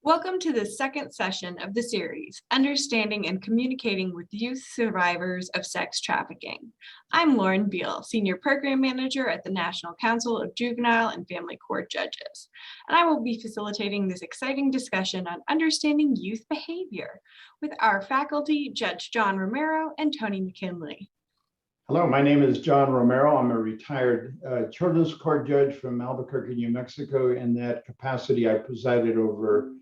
Welcome to the second session of the series, Understanding and Communicating with Youth Survivors of Sex Trafficking. I'm Lauren Beal, Senior Program Manager at the National Council of Juvenile and Family Court Judges, and I will be facilitating this exciting discussion on understanding youth behavior with our faculty, Judge John Romero and Tony McKinley. Hello, my name is John Romero. I'm a retired children's court judge from Albuquerque, New Mexico. In that capacity, I presided over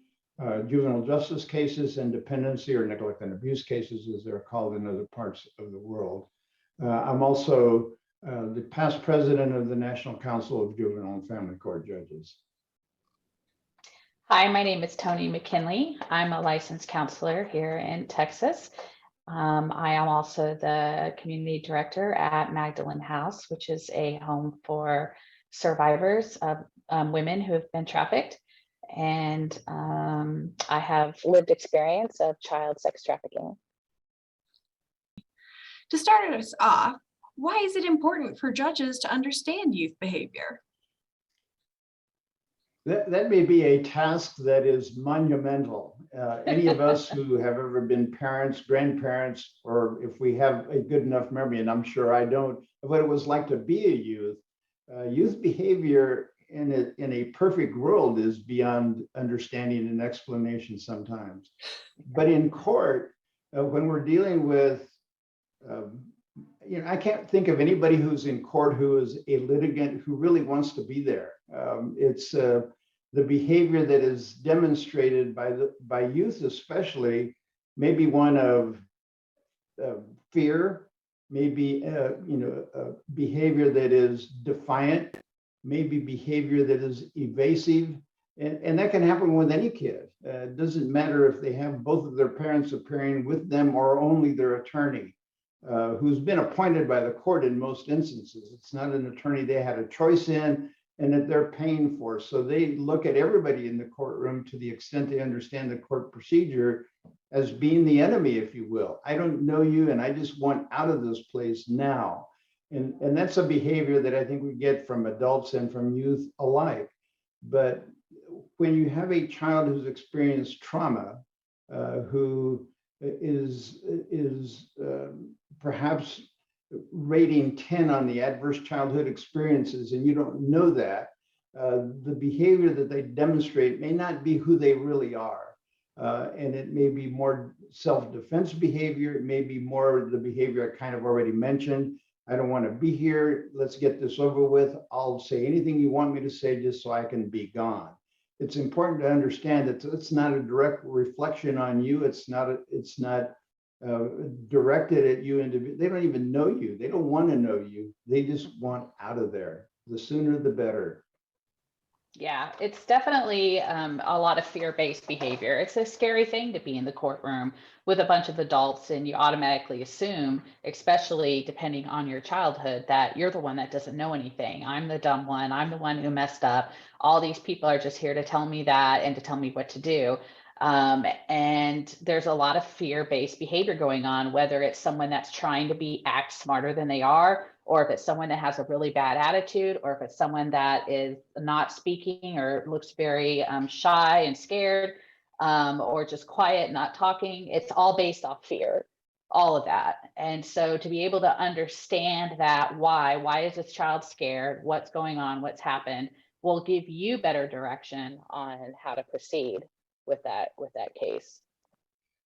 juvenile justice cases and dependency or neglect and abuse cases, as they're called in other parts of the world. I'm also the past president of the National Council of Juvenile and Family Court Judges. Hi, my name is Tony McKinley. I'm a licensed counselor here in Texas. I am also the community director at Magdalene House, which is a home for survivors of women who have been trafficked. And I have lived experience of child sex trafficking. To start us off, why is it important for judges to understand youth behavior? That may be a task that is monumental. Any of us who have ever been parents, grandparents, or if we have a good enough memory, and I'm sure I don't, of what it was like to be a youth, youth behavior in a perfect world is beyond understanding and explanation sometimes. But in court, when we're dealing with, I can't think of anybody who's in court who is a litigant who really wants to be there. It's the behavior that is demonstrated by youth, especially, maybe one of fear, maybe behavior that is defiant, maybe behavior that is evasive, and that can happen with any kid. It doesn't matter if they have both of their parents appearing with them or only their attorney, who's been appointed by the court in most instances. It's not an attorney they had a choice in and that they're paying for. So they look at everybody in the courtroom, to the extent they understand the court procedure, as being the enemy, if you will. I don't know you and I just want out of this place now. And that's a behavior that I think we get from adults and from youth alike. But when you have a child who's experienced trauma, who is perhaps rating 10 on the adverse childhood experiences, and you don't know that, the behavior that they demonstrate may not be who they really are. And it may be more self-defense behavior. It may be more the behavior I kind of already mentioned. I don't want to be here. Let's get this over with. I'll say anything you want me to say just so I can be gone. It's important to understand that it's not a direct reflection on you. It's not directed at you individually. They don't even know you. They don't want to know you. They just want out of there. The sooner, the better. Yeah, it's definitely a lot of fear-based behavior. It's a scary thing to be in the courtroom with a bunch of adults, and you automatically assume, especially depending on your childhood, that you're the one that doesn't know anything. I'm the dumb one. I'm the one who messed up. All these people are just here to tell me that and to tell me what to do. And there's a lot of fear-based behavior going on, whether it's someone that's trying to act smarter than they are, or if it's someone that has a really bad attitude, or if it's someone that is not speaking or looks very shy and scared, or just quiet, not talking. It's all based off fear, all of that. And so to be able to understand that, why is this child scared? What's going on? What's happened? Will give you better direction on how to proceed with that case.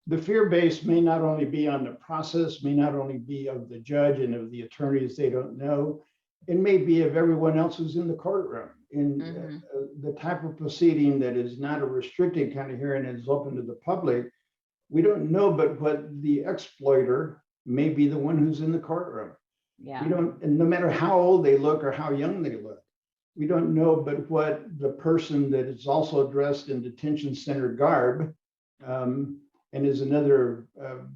The fear base may not only be on the process, may not only be of the judge and of the attorneys they don't know, it may be of everyone else who's in the courtroom. In the type of proceeding that is not a restricted kind of hearing and is open to the public, we don't know but what the exploiter may be the one who's in the courtroom. Yeah. We don't, and no matter how old they look or how young they look, we don't know but what the person that is also dressed in detention center garb and is another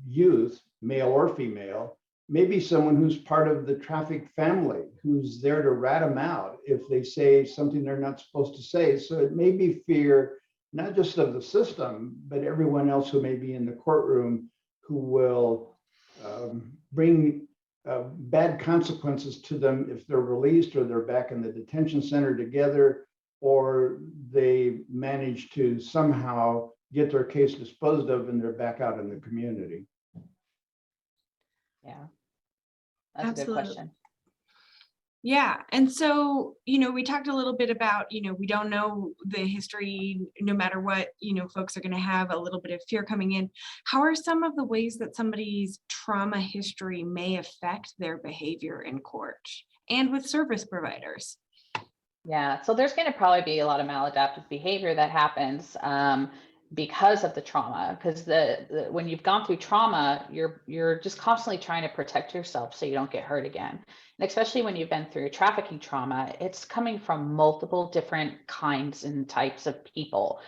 youth, male or female, maybe someone who's part of the trafficked family, who's there to rat them out if they say something they're not supposed to say. So it may be fear, not just of the system, but everyone else who may be in the courtroom who will bring bad consequences to them if they're released or they're back in the detention center together, or they manage to somehow get their case disposed of and they're back out in the community. Yeah, that's a good Absolutely. question. Yeah. And so, we talked a little bit about, we don't know the history, no matter what, folks are going to have a little bit of fear coming in. How are some of the ways that somebody's trauma history may affect their behavior in court and with service providers? Yeah, so there's going to probably be a lot of maladaptive behavior that happens because of the trauma. Because the when you've gone through trauma, you're just constantly trying to protect yourself so you don't get hurt again. And especially when you've been through trafficking trauma, it's coming from multiple different kinds and types of people.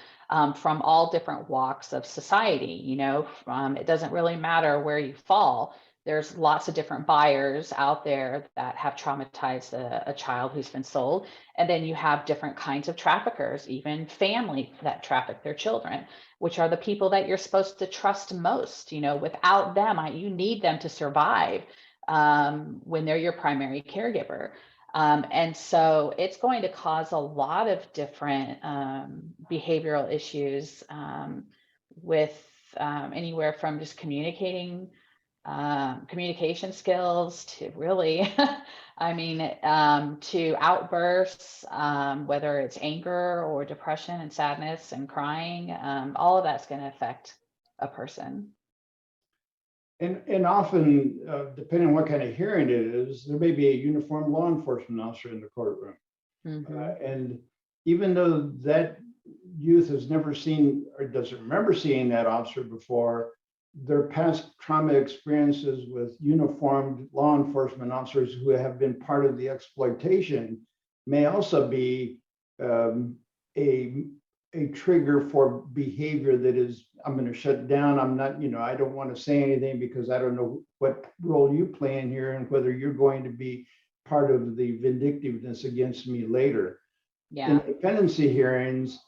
From all different walks of society, it doesn't really matter where you fall. There's lots of different buyers out there that have traumatized a child who's been sold. And then you have different kinds of traffickers, even family that traffic their children, which are the people that you're supposed to trust most. Without them, you need them to survive when they're your primary caregiver. And so it's going to cause a lot of different behavioral issues with anywhere from just communication skills to really, to outbursts, whether it's anger or depression and sadness and crying, all of that's going to affect a person. And often, depending on what kind of hearing it is, there may be a uniformed law enforcement officer in the courtroom. Mm-hmm. And even though that youth has never seen or doesn't remember seeing that officer before, their past trauma experiences with uniformed law enforcement officers who have been part of the exploitation may also be a trigger for behavior that is, I'm going to shut down. I'm not, I don't want to say anything because I don't know what role you play in here and whether you're going to be part of the vindictiveness against me later. Yeah. In dependency hearings,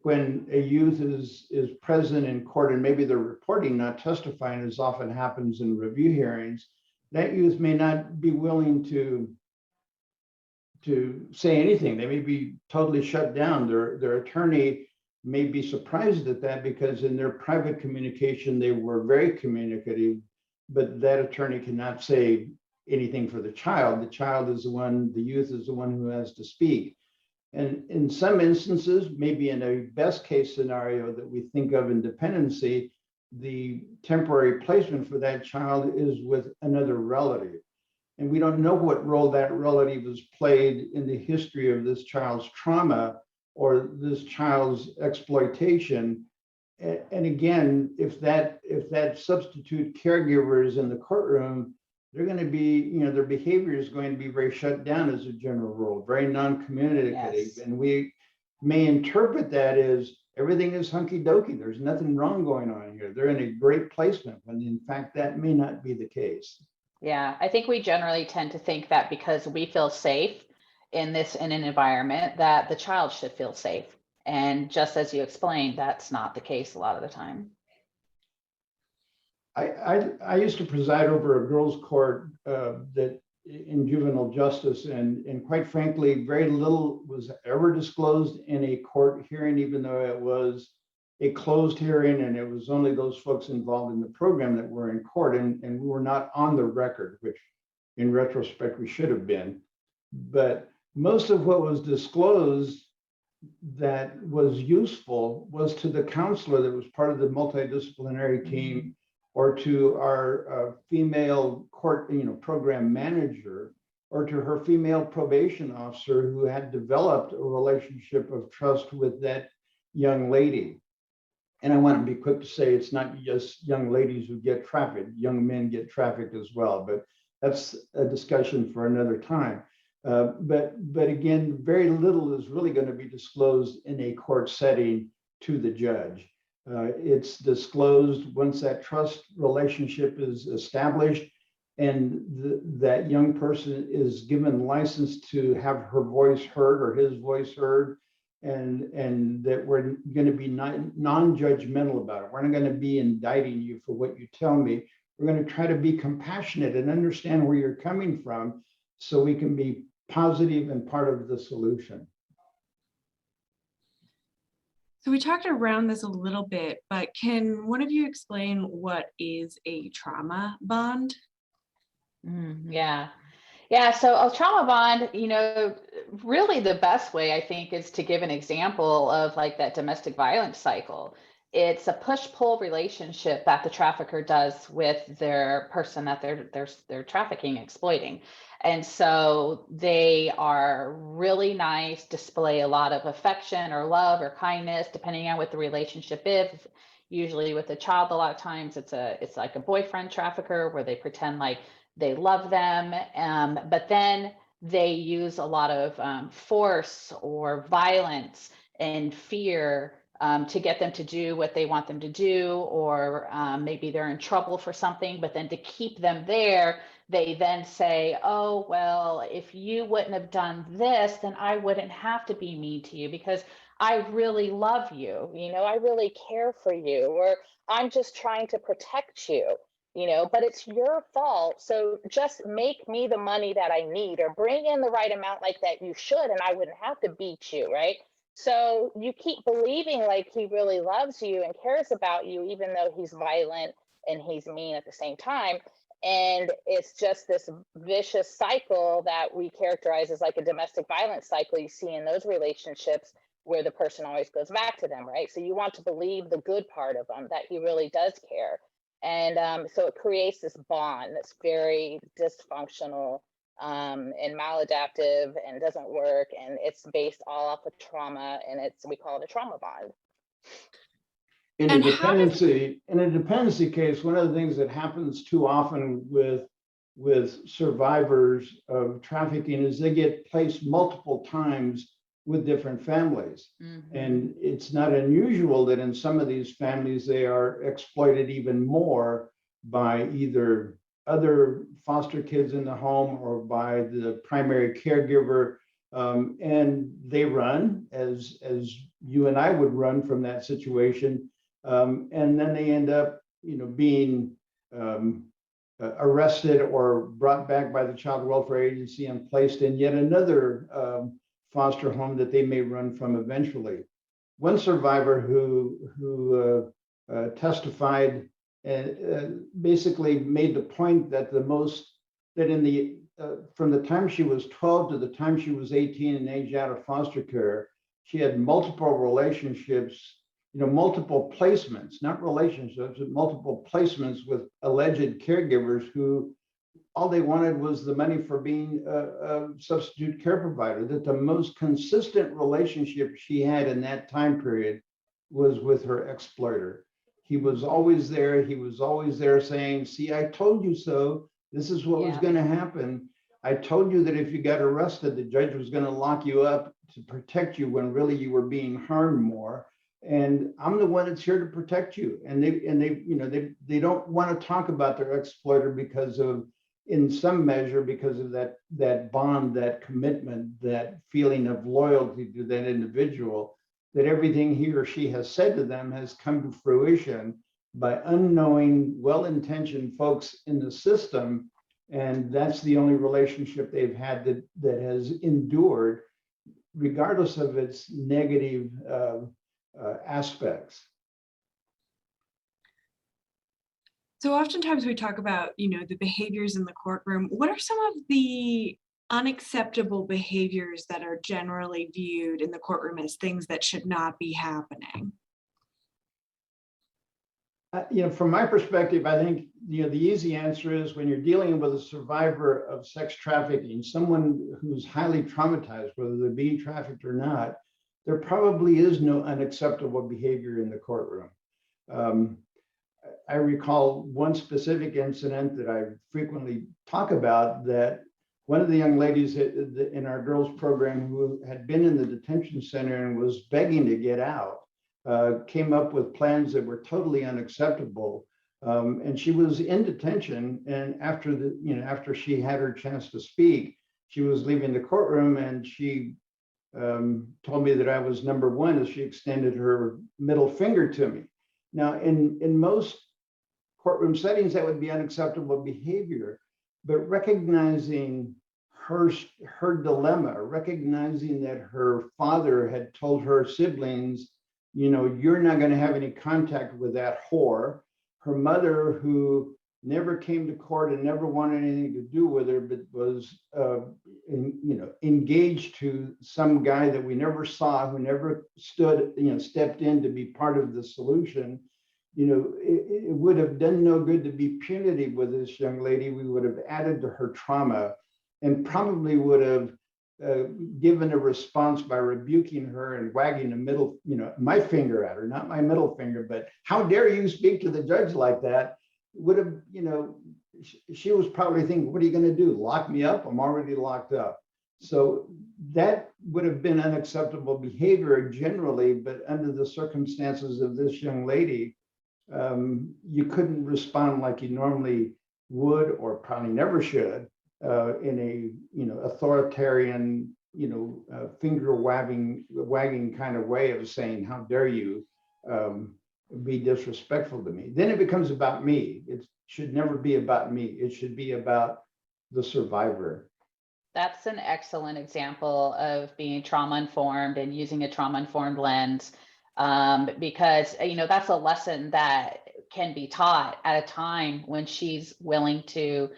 when a youth is present in court and maybe they're reporting, not testifying, as often happens in review hearings, that youth may not be willing to say anything. They may be totally shut down. Their attorney may be surprised at that because in their private communication, they were very communicative, but that attorney cannot say anything for the child. The child is the one, the youth is the one who has to speak. And in some instances, maybe in a best case scenario that we think of in dependency, the temporary placement for that child is with another relative. And we don't know what role that relative has played in the history of this child's trauma or this child's exploitation. And again, if that substitute caregiver is in the courtroom, they're going to be, their behavior is going to be very shut down as a general rule, very non-communicative. Yes. And we may interpret that as everything is hunky-doky. There's nothing wrong going on here. They're in a great placement, when in fact, that may not be the case. Yeah, I think we generally tend to think that because we feel safe in an environment, that the child should feel safe. And just as you explained, that's not the case a lot of the time. I used to preside over a girls' court that in juvenile justice, and quite frankly, very little was ever disclosed in a court hearing, even though it was a closed hearing and it was only those folks involved in the program that were in court, and we were not on the record, which in retrospect we should have been. But most of what was disclosed that was useful was to the counselor that was part of the multidisciplinary team, or to our female court, program manager, or to her female probation officer who had developed a relationship of trust with that young lady. And I want to be quick to say it's not just young ladies who get trafficked, young men get trafficked as well, but that's a discussion for another time. But again, very little is really going to be disclosed in a court setting to the judge. It's disclosed once that trust relationship is established and that young person is given license to have her voice heard or his voice heard, and that we're going to be non-judgmental about it. We're not going to be indicting you for what you tell me. We're going to try to be compassionate and understand where you're coming from so we can be positive and part of the solution. So we talked around this a little bit, but can one of you explain what is a trauma bond? Yeah. Yeah, so a trauma bond, really the best way I think is to give an example of like that domestic violence cycle. It's a push-pull relationship that the trafficker does with their person that they're trafficking, exploiting. And so they are really nice, display a lot of affection or love or kindness, depending on what the relationship is. Usually with a child, a lot of times it's like a boyfriend trafficker where they pretend like they love them, but then they use a lot of force or violence and fear to get them to do what they want them to do, or maybe they're in trouble for something, but then to keep them there, they then say, oh, well, if you wouldn't have done this, then I wouldn't have to be mean to you because I really love you, I really care for you, or I'm just trying to protect you, but it's your fault. So just make me the money that I need, or bring in the right amount like that you should, and I wouldn't have to beat you, right? So you keep believing like he really loves you and cares about you, even though he's violent and he's mean at the same time. And it's just this vicious cycle that we characterize as like a domestic violence cycle you see in those relationships where the person always goes back to them, right? So you want to believe the good part of them, that he really does care. And so it creates this bond that's very dysfunctional and maladaptive and doesn't work. And it's based all off of trauma, and we call it a trauma bond. In a And how does dependency case, one of the things that happens too often with survivors of trafficking is they get placed multiple times with different families. And it's not unusual that in some of these families, they are exploited even more by either other foster kids in the home or by the primary caregiver. And they run as you and I would run from that situation. And then they end up, being arrested or brought back by the Child Welfare Agency and placed in yet another foster home that they may run from eventually. One survivor who testified basically made the point that from the time she was 12 to the time she was 18 and aged out of foster care, she had multiple relationships, multiple placements, not relationships, but multiple placements with alleged caregivers who all they wanted was the money for being a substitute care provider. That the most consistent relationship she had in that time period was with her exploiter. He was always there. He was always there saying, see, I told you so. This is what was going to happen. I told you that if you got arrested, the judge was going to lock you up to protect you when really you were being harmed more. And I'm the one that's here to protect you. And they don't want to talk about their exploiter because of, in some measure, because of that bond, that commitment, that feeling of loyalty to that individual, that everything he or she has said to them has come to fruition by unknowing, well-intentioned folks in the system. And that's the only relationship they've had that has endured, regardless of its negative aspects. So oftentimes we talk about, the behaviors in the courtroom. What are some of the unacceptable behaviors that are generally viewed in the courtroom as things that should not be happening? From my perspective, I think, the easy answer is when you're dealing with a survivor of sex trafficking, someone who's highly traumatized, whether they're being trafficked or not, there probably is no unacceptable behavior in the courtroom. I recall one specific incident that I frequently talk about, that one of the young ladies in our girls program who had been in the detention center and was begging to get out, came up with plans that were totally unacceptable. And she was in detention. And after she had her chance to speak, she was leaving the courtroom and she told me that I was number one as she extended her middle finger to me. Now, in most courtroom settings, that would be unacceptable behavior, but recognizing her dilemma, recognizing that her father had told her siblings you're not going to have any contact with that whore. Her mother, who never came to court and never wanted anything to do with her, but was, engaged to some guy that we never saw, who never stepped in to be part of the solution. It would have done no good to be punitive with this young lady. We would have added to her trauma and probably would have given a response by rebuking her and wagging my finger at her, not my middle finger, but how dare you speak to the judge like that? Would have, she was probably thinking, what are you going to do? Lock me up? I'm already locked up. So that would have been unacceptable behavior generally, but under the circumstances of this young lady, you couldn't respond like you normally would, or probably never should, in a authoritarian, finger wagging kind of way of saying, how dare you be disrespectful to me. Then it becomes about me. It should never be about me. It should be about the survivor. That's an excellent example of being trauma informed and using a trauma informed lens, because that's a lesson that can be taught at a time when she's willing to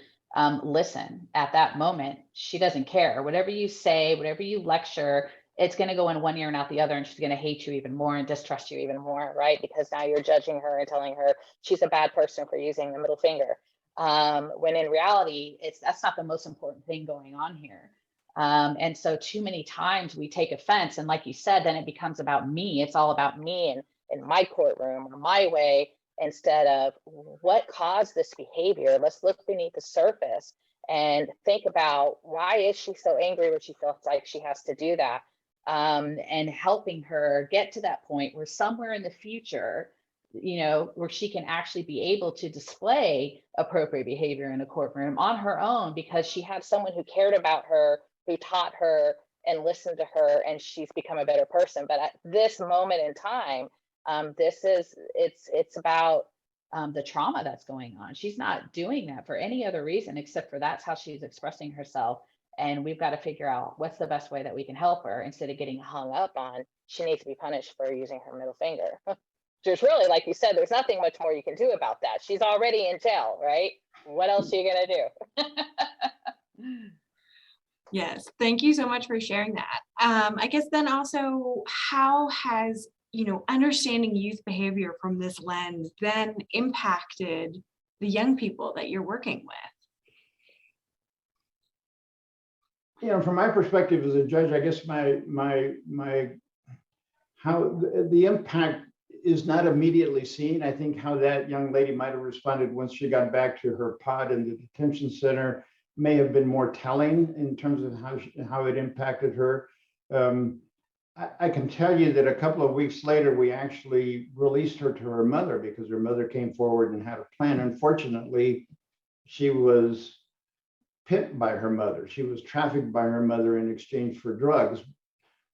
listen. At that moment, she doesn't care. Whatever you say, whatever you lecture, it's going to go in one ear and out the other, and she's going to hate you even more and distrust you even more, right? Because now you're judging her and telling her she's a bad person for using the middle finger. When in reality, that's not the most important thing going on here. And so too many times we take offense, and like you said, then it becomes about me. It's all about me and in my courtroom or my way, instead of what caused this behavior. Let's look beneath the surface and think about, why is she so angry when she feels like she has to do that? And helping her get to that point where somewhere in the future, where she can actually be able to display appropriate behavior in a courtroom on her own, because she had someone who cared about her, who taught her and listened to her, and she's become a better person. But at this moment in time, it's about the trauma that's going on. She's not doing that for any other reason except for that's how she's expressing herself. And we've got to figure out what's the best way that we can help her, instead of getting hung up on she needs to be punished for using her middle finger. There's really, like you said, there's nothing much more you can do about that. She's already in jail, right? What else are you going to do? Yes, thank you so much for sharing that. I guess then also, how has understanding youth behavior from this lens then impacted the young people that you're working with? From my perspective as a judge, I guess how the impact is not immediately seen. I think how that young lady might have responded once she got back to her pod in the detention center may have been more telling in terms of how it impacted her. I can tell you that a couple of weeks later, we actually released her to her mother because her mother came forward and had a plan. Unfortunately, she was pimped by her mother. She was trafficked by her mother in exchange for drugs.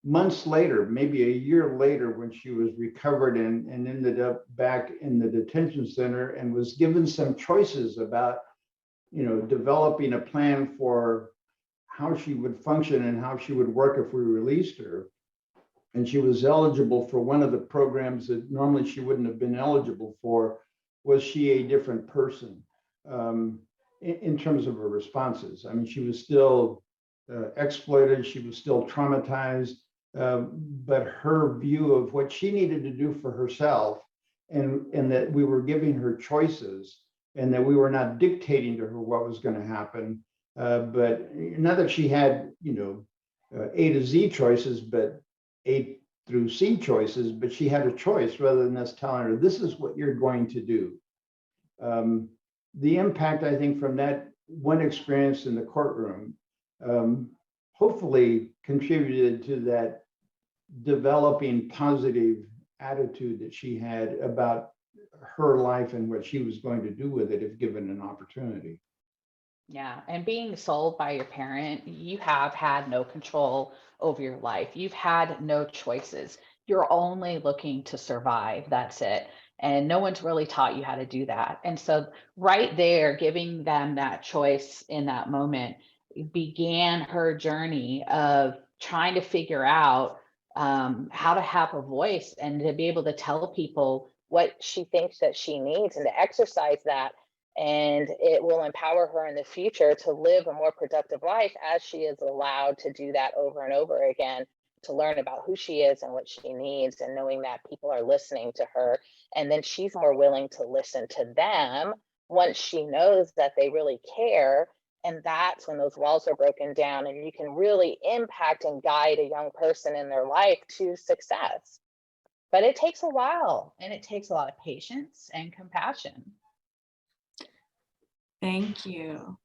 Months later, maybe a year later, when she was recovered and ended up back in the detention center and was given some choices about, developing a plan for how she would function and how she would work if we released her. And she was eligible for one of the programs that normally she wouldn't have been eligible for. Was she a different person in terms of her responses? I mean, she was still exploited, she was still traumatized, but her view of what she needed to do for herself, and that we were giving her choices, and that we were not dictating to her what was going to happen. But not that she had, A to Z choices, but A through C choices, but she had a choice rather than us telling her, this is what you're going to do. The impact, I think, from that one experience in the courtroom, hopefully contributed to that developing positive attitude that she had about her life and what she was going to do with it if given an opportunity. Yeah, and being sold by your parent, you have had no control over your life. You've had no choices. You're only looking to survive. That's it. And no one's really taught you how to do that. And so right there, giving them that choice in that moment began her journey of trying to figure out how to have a voice and to be able to tell people what she thinks that she needs and to exercise that. And it will empower her in the future to live a more productive life as she is allowed to do that over and over again, to learn about who she is and what she needs, and knowing that people are listening to her. And then she's more willing to listen to them once she knows that they really care. And that's when those walls are broken down and you can really impact and guide a young person in their life to success. But it takes a while, and it takes a lot of patience and compassion. Thank you.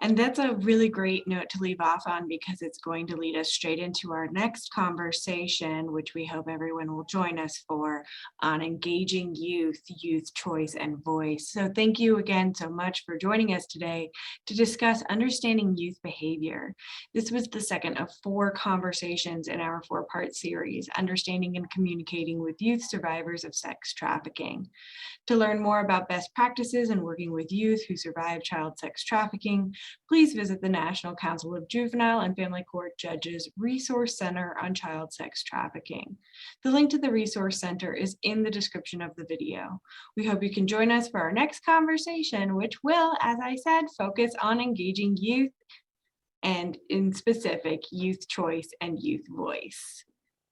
And that's a really great note to leave off on, because it's going to lead us straight into our next conversation, which we hope everyone will join us for, on engaging youth, youth choice and voice. So thank you again so much for joining us today to discuss understanding youth behavior. This was the second of 4 conversations in our 4-part series, Understanding and Communicating with Youth Survivors of Sex Trafficking. To learn more about best practices in working with youth who survive child sex trafficking, please visit the National Council of Juvenile and Family Court Judges Resource Center on Child Sex Trafficking. The link to the Resource Center is in the description of the video. We hope you can join us for our next conversation, which will, as I said, focus on engaging youth and in specific youth choice and youth voice.